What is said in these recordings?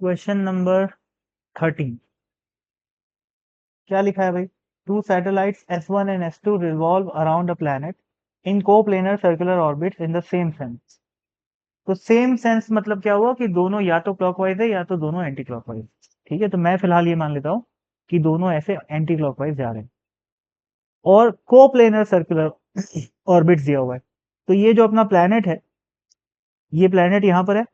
Question number 13 क्या लिखा है भाई? Two satellites S1 and S2 revolve around a planet in coplanar circular orbits in the same sense. तो same sense मतलब क्या हुआ कि दोनों या तो क्लॉकवाइज है या तो दोनों एंटी क्लॉकवाइज। ठीक है, तो मैं फिलहाल ये मान लेता हूं कि दोनों ऐसे एंटी क्लॉकवाइज जा रहे हैं और कोप्लेनर सर्कुलर ऑर्बिट्स दिया हुआ है। तो ये जो अपना प्लैनेट है, ये प्लैनेट यहाँ पर है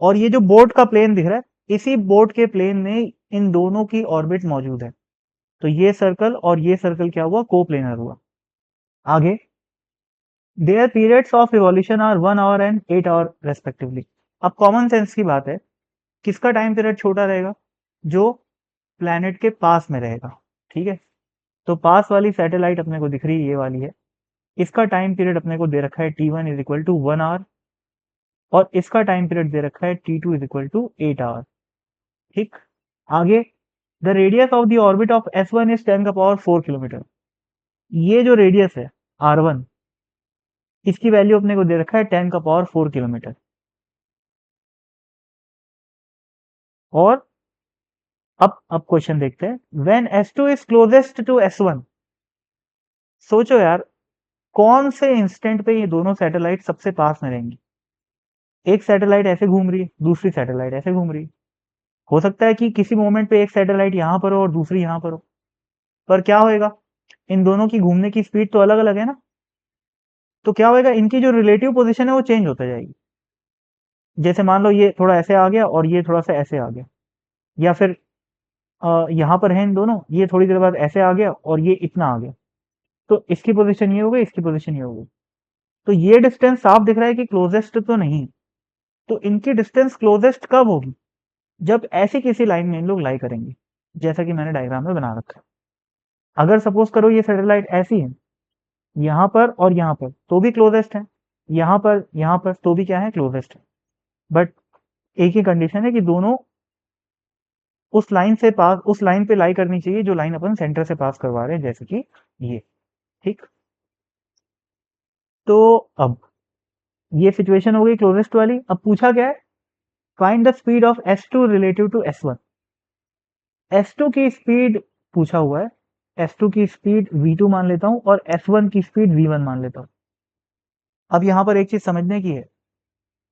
और ये जो बोर्ड का प्लेन दिख रहा है, इसी बोर्ड के प्लेन में इन दोनों की ऑर्बिट मौजूद है। तो ये सर्कल और ये सर्कल क्या हुआ? कोप्लेनर हुआ। आगे, their periods of revolution are 1 hour and 8 hour respectively. अब कॉमन सेंस की बात है, किसका टाइम पीरियड छोटा रहेगा? जो प्लैनेट के पास में रहेगा। ठीक है, तो पास वाली सैटेलाइट अपने को दिख रही है, ये वाली है। इसका टाइम पीरियड अपने को दे रखा है T1 is equal to 1 our और इसका टाइम पीरियड दे रखा है T2 is equal to 8 our. ठीक, आगे, the radius of the orbit of S1 is 10 का पावर 4 किलोमीटर। ये जो रेडियस है R1, इसकी वैल्यू अपने को दे रखा है 10 का पावर 4 किलोमीटर। और अब क्वेश्चन देखते हैं, when S2 is closest to S1। सोचो यार, कौन से इंस्टेंट पे ये दोनों सैटेलाइट सबसे पास में रहेंगी? एक सैटेलाइट ऐसे घूम रही है, दूसरी सैटेलाइट ऐसे घूम रही है। हो सकता है कि किसी मोमेंट पे एक सैटेलाइट यहां पर हो और दूसरी यहां पर हो, पर क्या होएगा? इन दोनों की घूमने की स्पीड तो अलग अलग है ना। तो क्या होएगा, इनकी जो रिलेटिव पोजीशन है वो चेंज होता जाएगी। जैसे मान लो ये थोड़ा ऐसे आ गया और ये थोड़ा सा ऐसे आ गया, या फिर यहाँ पर है इन दोनों, ये थोड़ी देर बाद ऐसे आ गया और ये इतना आ गया। तो इसकी पोजीशन ये हो गई, इसकी पोजीशन ये हो गई। तो ये डिस्टेंस साफ दिख रहा है कि क्लोजेस्ट तो नहीं। तो इनकी डिस्टेंस क्लोजेस्ट कब होगी? जब ऐसी किसी लाइन में इन लोग लाई करेंगे, जैसा कि मैंने डायग्राम में बना रखा है। अगर सपोज करो ये सैटेलाइट ऐसी है, यहाँ पर और यहाँ पर तो भी क्लोजेस्ट है, यहाँ पर तो भी क्या है? क्लोजेस्ट है। बट एक ही कंडीशन है कि दोनों उस लाइन पे लाई करनी चाहिए जो लाइन अपन सेंटर से पास करवा रहे हैं, जैसे कि ये। ठीक, तो अब ये सिचुएशन हो गई क्लोजेस्ट वाली। अब पूछा क्या है? Find the speed of S2 relative to S1। S2 की स्पीड पूछा हुआ है। S2 की स्पीड V2 मान लेता हूं और S1 की स्पीड V1 मान लेता हूं। अब यहां पर एक चीज समझने की है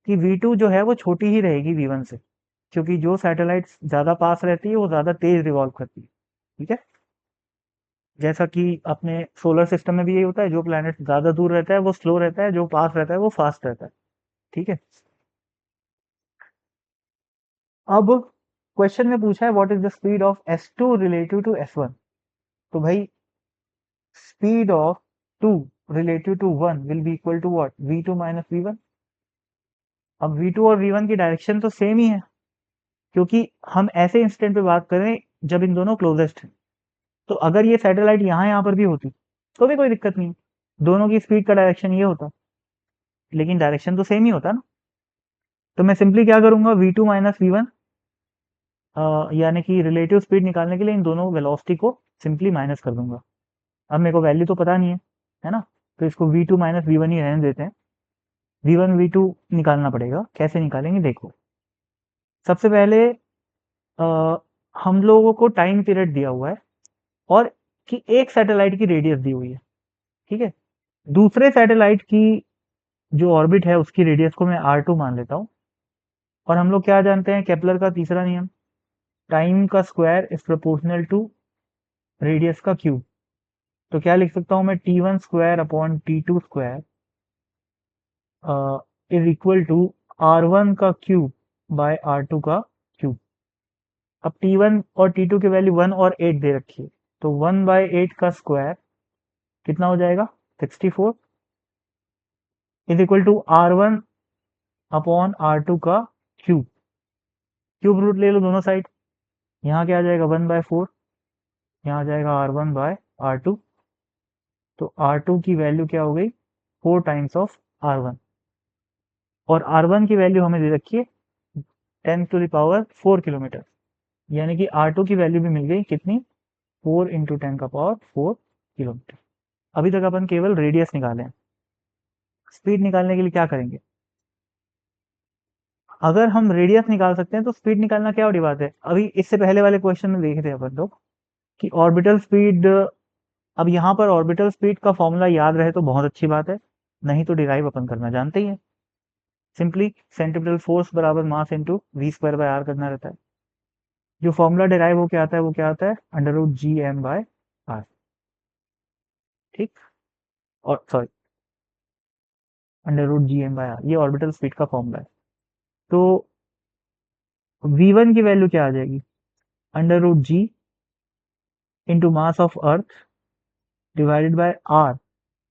कि V2 जो है वो छोटी ही रहेगी V1 से, क्योंकि जो सैटेलाइट ज्यादा पास रहती है वो ज्यादा तेज रिवॉल्व करती है। ठीक है, जैसा कि अपने सोलर सिस्टम में भी यही होता है, जो प्लैनेट ज्यादा दूर रहता है वो स्लो रहता है, जो पास रहता है वो फास्ट रहता है। ठीक है, अब क्वेश्चन में पूछा है what is the speed of S2 relative to S1। तो भाई, speed of 2 relative to 1 will be equal to what? V2 minus V1। अब V2 और V1 की डायरेक्शन तो सेम ही है, क्योंकि हम ऐसे इंस्टेंट पे बात करें जब इन दोनों क्लोजेस्ट हैं। तो अगर ये सैटेलाइट यहाँ पर भी होती तो भी कोई दिक्कत नहीं, दोनों की स्पीड का डायरेक्शन ये होता, लेकिन डायरेक्शन तो सेम ही होता ना। तो मैं सिंपली क्या करूंगा, V2 माइनस V1, यानी कि रिलेटिव स्पीड निकालने के लिए इन दोनों वेलोसिटी को सिंपली माइनस कर दूंगा। अब मेरे को वैल्यू तो पता नहीं है ना, तो इसको V2 माइनस V1 ही रहने देते हैं। V1 V2 निकालना पड़ेगा, कैसे निकालेंगे देखो। सबसे पहले आ, हम लोगों को टाइम पीरियड दिया हुआ है और कि एक सैटेलाइट की रेडियस दी हुई है। ठीक है, दूसरे सैटेलाइट की जो ऑर्बिट है उसकी रेडियस को मैं R2 मान लेता हूँ। और हम लोग क्या जानते हैं, केपलर का तीसरा नियम, टाइम का square is proportional to radius का क्यूब। तो क्या लिख सकता हूं मैं, T1 square upon T2 square is equal to R1 का क्यूब बाय R2 का क्यूब। अब T1 और T2 की वैल्यू 1 और 8 दे रखी है, तो 1/8 का स्क्वायर कितना हो जाएगा? 64 is equal to R1 upon R2 का क्यूब। क्यूब रूट ले लो दोनों साइड, यहाँ क्या आ जाएगा? 1/4, यहाँ आ जाएगा R1/R2। तो R2 की वैल्यू क्या हो गई? 4 टाइम्स ऑफ R1। और R1 की वैल्यू हमें दे रखी है 10⁴ किलोमीटर, यानी कि R2 की वैल्यू भी मिल गई कितनी? 4 इंटू 10⁴ किलोमीटर। अभी तक अपन केवल रेडियस निकाले हैं, स्पीड निकालने के लिए क्या करेंगे? अगर हम रेडियस निकाल सकते हैं तो स्पीड निकालना क्या बड़ी बात है। अभी इससे पहले वाले क्वेश्चन में देख रहे हैं अपन लोग कि ऑर्बिटल स्पीड, अब यहाँ पर ऑर्बिटल स्पीड का फॉर्मूला याद रहे तो बहुत अच्छी बात है, नहीं तो डिराइव अपन करना जानते ही है। सिंपली सेंट्रीपिटल फोर्स बराबर mass into V square by R करना रहता है। जो फॉर्मूला डिराइव होके आता है वो क्या आता है, under root G M by R. ठीक, और sorry, under root G M by R, ये ऑर्बिटल स्पीड का फॉर्मूला है। तो v1 की वैल्यू क्या आ जाएगी, under root G into mass of Earth divided by R.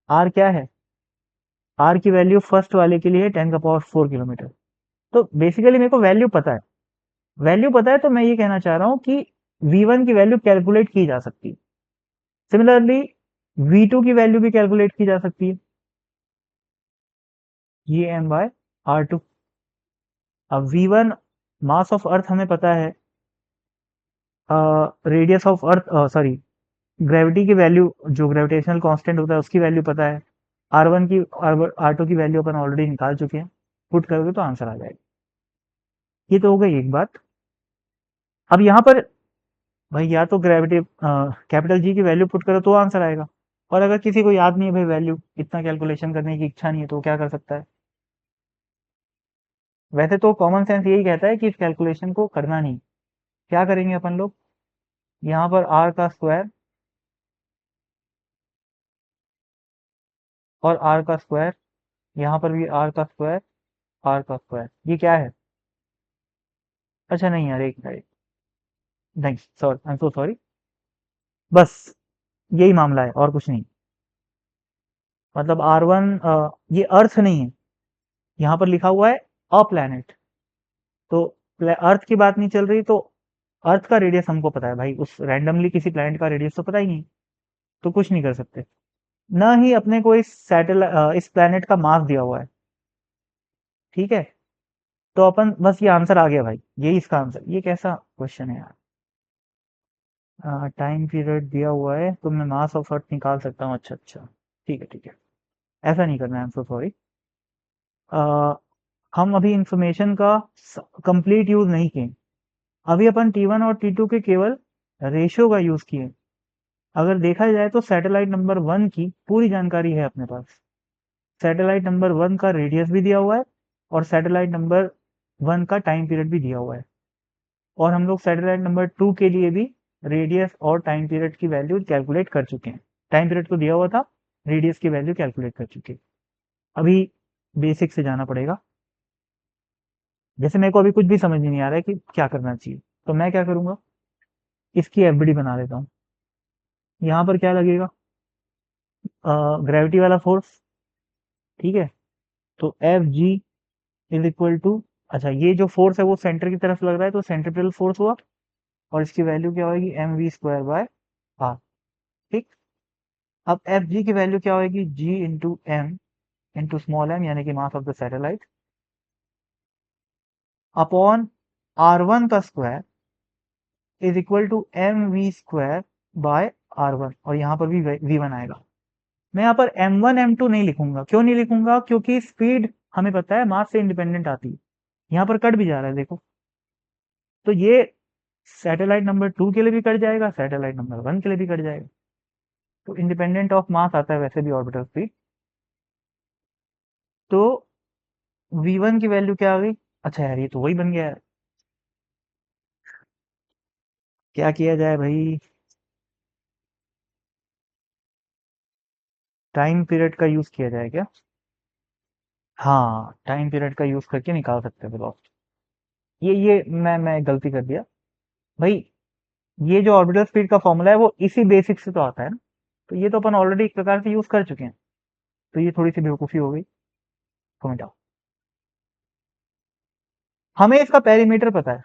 R क्या है, आर की वैल्यू फर्स्ट वाले के लिए 10⁴ किलोमीटर। तो बेसिकली मेरे को वैल्यू पता है, वैल्यू पता है, तो मैं ये कहना चाह रहा हूँ कि v1 की वैल्यू कैलकुलेट की जा सकती है। सिमिलरली v2 की वैल्यू भी कैलकुलेट की जा सकती है, ये एम बाय आर टू। अब v1 मास ऑफ अर्थ हमें पता है, radius of earth, sorry, gravity की वैल्यू, जो ग्रेविटेशनल कांस्टेंट होता है उसकी वैल्यू पता है। r1 की, r2 की वैल्यू अपन ऑलरेडी निकाल चुके हैं, पुट करोगे तो आंसर आ जाएगा। ये तो हो गई एक बात। अब यहाँ पर भाई या तो ग्रेविटी कैपिटल जी की वैल्यू पुट करो तो आंसर आएगा, और अगर किसी को याद नहीं है भाई वैल्यू, इतना कैलकुलेशन करने की इच्छा नहीं है, तो वो क्या कर सकता है। वैसे तो कॉमन सेंस यही कहता है कि इस कैलकुलेशन को करना नहीं। क्या करेंगे अपन लोग, यहाँ पर आर का स्क्वायर और आर का स्क्वायर, यहाँ पर भी आर का स्क्वायर, आर का स्क्वायर, ये क्या है। अच्छा नहीं यार, एक मिनट, नहीं sorry, I am so sorry, बस यही मामला है और कुछ नहीं। मतलब R1, ये अर्थ नहीं है, यहाँ पर लिखा हुआ है अ प्लैनेट, तो अर्थ की बात नहीं चल रही, तो अर्थ का रेडियस हमको पता है भाई, उस रैंडमली किसी प्लैनेट का रेडियस तो पता ही नहीं, तो कुछ नहीं कर सकते। ना ही अपने को इस सैटेलाइट, इस प्लैनेट का मास दिया हुआ है। ठीक है, तो अपन बस, ये आंसर आ गया भाई, यही इसका आंसर। ये कैसा क्वेश्चन है यार, टाइम पीरियड दिया हुआ है तो मैं मास ऑफ अर्थ निकाल सकता हूँ। अच्छा अच्छा, ठीक है ठीक है, ऐसा नहीं करना है, आई एम सो सॉरी। हम अभी इंफॉर्मेशन का कंप्लीट यूज नहीं किए, अभी अपन T1 और T2 के केवल रेशियो का यूज किए। अगर देखा जाए तो सैटेलाइट नंबर 1 की पूरी जानकारी है अपने पास। सैटेलाइट नंबर 1 का रेडियस भी दिया हुआ है, और सैटेलाइट नंबर 1 का टाइम पीरियड भी दिया हुआ है, और हम लोग सैटेलाइट नंबर 2 के लिए भी रेडियस और टाइम पीरियड की वैल्यू कैलकुलेट कर चुके हैं। टाइम पीरियड तो दिया हुआ था, रेडियस की वैल्यू कैलकुलेट कर चुके हैं। अभी बेसिक से जाना पड़ेगा। जैसे मेरे को अभी कुछ भी समझ नहीं आ रहा है कि क्या करना चाहिए, तो मैं क्या करूंगा, इसकी एफबीडी बना देता हूँ। यहाँ पर क्या लगेगा, ग्रेविटी वाला फोर्स। ठीक है, तो F G is equal to, अच्छा ये जो फोर्स है वो सेंटर की तरफ लग रहा है, तो सेंट्रीपिटल फोर्स हुआ, और इसकी वैल्यू क्या होगी, M V square by R. ठीक, अब एफ जी की वैल्यू क्या होगी, G into M into small M, यानी कि mass of the satellite, upon R one का square is equal to M V square by R one, और यहाँ पर भी वी वन आएगा। मैं यहाँ पर m1 m2 नहीं लिखूंगा, क्यों नहीं लिखूंगा, क्योंकि स्पीड हमें पता है मास से इंडिपेंडेंट आती है, यहाँ पर कट भी जा रहा है देखो, तो ये सैटेलाइट नंबर 2 के लिए भी कट जाएगा, सैटेलाइट नंबर 1 के लिए भी कट जाएगा, तो इंडिपेंडेंट ऑफ मास आता है वैसे भी ऑर्बिटल स्पीड। तो v1 की वैल्यू क्या आ गई, अच्छा यार ये तो वही बन गया है, क्या किया जाए भाई, टाइम पीरियड का यूज किया जाए क्या। हाँ, टाइम पीरियड का यूज करके निकाल सकते हैं वेलोसिटी। ये मैं गलती कर दिया भाई, ये जो ऑर्बिटल स्पीड का फॉर्मूला है वो इसी बेसिक से तो आता है ना, तो ये तो अपन ऑलरेडी एक प्रकार से यूज कर चुके हैं, तो ये थोड़ी सी बेवकूफी हो गई, समझ आओ। हमें इसका पेरीमीटर पता है,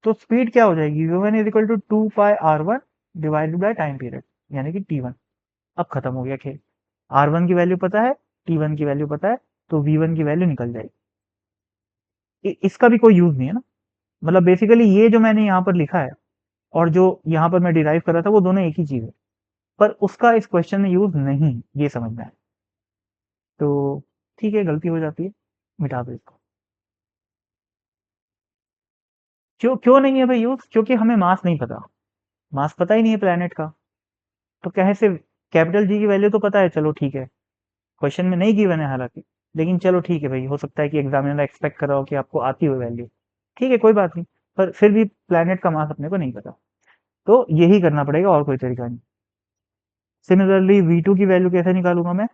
तो स्पीड क्या हो जाएगी, v1 is equal to 2 pi r1 divided by time period, यानी कि t1। अब खत्म हो गया खेल, r1 की वैल्यू पता है, t1 की वैल्यू पता है, तो v1 की वैल्यू निकल जाएगी। इसका भी कोई यूज नहीं है ना, मतलब बेसिकली ये जो मैंने यहाँ पर लिखा है और जो यहाँ पर मैं डिराइव कर रहा था वो दोनों एक ही चीज है, पर उसका इस क्वेश्चन में यूज नहीं, ये समझना है। तो ठीक है, गलती हो जाती है, मिटा दो इसको। क्यों क्यों नहीं है भाई यूज? क्योंकि हमें मास नहीं पता, मास पता ही नहीं है प्लेनेट का। तो कैसे, कैपिटल जी की वैल्यू तो पता है, चलो ठीक है, क्वेश्चन में नहीं गिवन है हालांकि, लेकिन चलो ठीक है भाई, हो सकता है कि एग्जामिनर एक्सपेक्ट कर रहा हो कि आपको आती हो वैल्यू, ठीक है कोई बात नहीं, पर फिर भी प्लेनेट का मास अपने को नहीं पता, तो यही करना पड़ेगा, और कोई तरीका नहीं। सिमिलरली V2 की वैल्यू कैसे निकालूंगा मैं?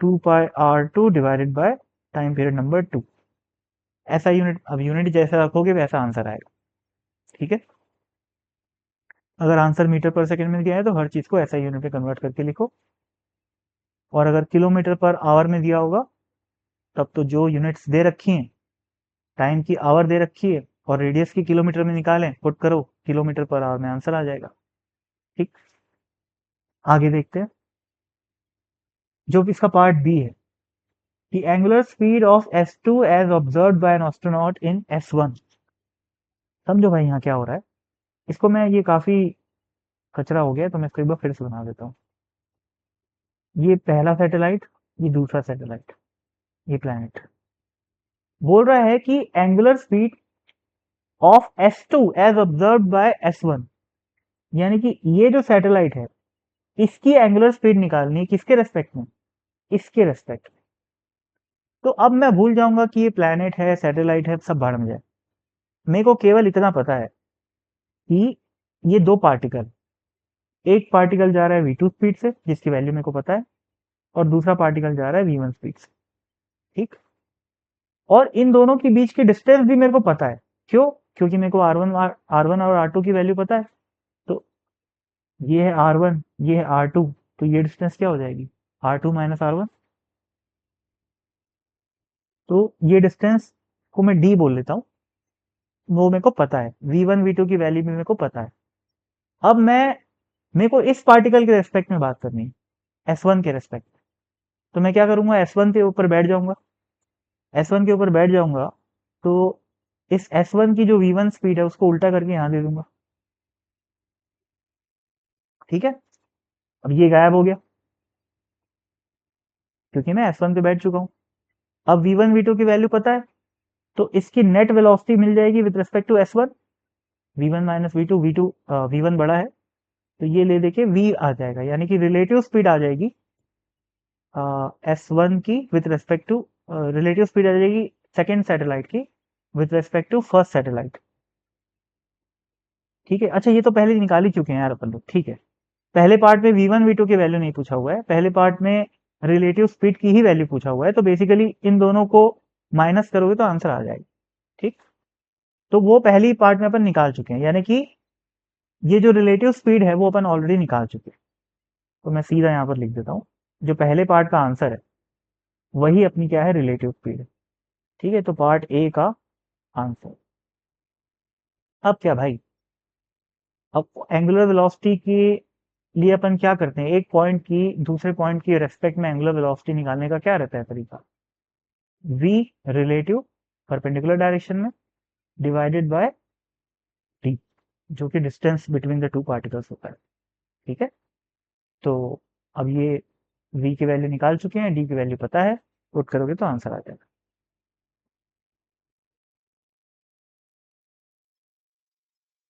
2 π r2 divided by time period number 2। ऐसा यूनिट, अब यूनिट जैसा रखोगे वैसा आंसर आएगा, ठीक है। अगर आंसर मीटर पर सेकंड में दिया है तो हर चीज को ऐसा यूनिट में कन्वर्ट करके लिखो, और अगर किलोमीटर पर आवर में दिया होगा तब तो जो यूनिट्स दे रखी हैं, टाइम की आवर दे रखी है और रेडियस की किलोमीटर में निकालें, पुट करो किलोमीटर पर आवर में, आंसर आ जाएगा। ठीक, आगे देखते हैं जो कि इसका पार्ट बी है। The angular speed of S2 as observed by an astronaut in S1। समझो भाई यहाँ क्या हो रहा है, इसको मैं, ये काफी कचरा हो गया है, तो मैं इसको एक बार फिर से बना देता हूँ। ये पहला सैटेलाइट, ये दूसरा सैटेलाइट, ये प्लैनेट, बोल रहा है कि angular speed of S2 as observed by S1, यानी कि ये जो सैटेलाइट है इसकी एंगुलर स्पीड निकालनी है, किसके रेस्पेक्ट में? इसके रेस्पेक्ट में। तो अब मैं भूल जाऊंगा कि ये प्लैनेट है, सैटेलाइट है, सब भाड़ में जाए, मेरे को केवल इतना पता है कि ये दो पार्टिकल, एक पार्टिकल जा रहा है V2 स्पीड से जिसकी वैल्यू मेरे को पता है, और दूसरा पार्टिकल जा रहा है V1 स्पीड से, ठीक। और इन दोनों के बीच की डिस्टेंस भी मेरे को पता है, क्यों? क्योंकि मेरे को R1 और R2 की वैल्यू पता है। तो ये है R1, ये है R2, तो ये डिस्टेंस क्या हो जाएगी? R2 minus R1। तो ये डिस्टेंस को मैं D बोल लेता हूँ, वो मेरे को पता है, V1 V2 की वैल्यू भी मेरे को पता है। अब मेरे को इस पार्टिकल के रेस्पेक्ट में बात करनी है, S1 के रेस्पेक्ट। तो मैं क्या करूंगा, S1 के ऊपर बैठ जाऊंगा, S1 के ऊपर बैठ जाऊंगा, तो इस S1 की जो V1 स्पीड है उसको उल्टा करके यहां दे दूंगा, ठीक है। अब ये गायब हो गया क्योंकि मैं S1 पे बैठ चुका हूं। अब V1 V2 की वैल्यू पता है, तो इसकी नेट वेलोसिटी मिल जाएगी with respect to S1, V1 minus V2, V2 V1 बड़ा है, तो ये ले देके V आ जाएगा, यानी कि रिलेटिव स्पीड आ जाएगी S1 की with respect to, relative speed आ जाएगी सेकेंड सैटेलाइट की with respect to first satellite, ठीक है। अच्छा ये तो पहले निकाल ही चुके हैं यार अपन लोग, ठीक है। पहले पार्ट में V1 V2 की वैल्यू नहीं पूछा हुआ है, पहले पार्ट में रिलेटिव स्पीड की ही वैल्यू पूछा हुआ है, तो बेसिकली इन दोनों को माइनस करोगे तो आंसर आ जाएगा, ठीक। तो वो पहली पार्ट में अपन निकाल चुके हैं, यानी कि ये जो रिलेटिव स्पीड है वो अपन ऑलरेडी निकाल चुके हैं। तो मैं सीधा यहाँ पर लिख देता हूँ, जो पहले पार्ट का आंसर है वही अपनी क्या है, रिलेटिव स्पीड है, ठीक है। तो पार्ट ए का आंसर। अब क्या भाई, अब एंगुलर वेलोसिटी के लिए अपन क्या करते हैं, एक पॉइंट की दूसरे पॉइंट की रेस्पेक्ट में एंगुलर वेलोसिटी निकालने का क्या रहता है तरीका? v रिलेटिव परपेंडिकुलर डायरेक्शन में डिवाइडेड बाय d, जो कि distance between the two particles होता है, ठीक है। तो अब ये v की वैल्यू निकाल चुके हैं, d की वैल्यू पता है, पुट करोगे तो आंसर आ जाएगा।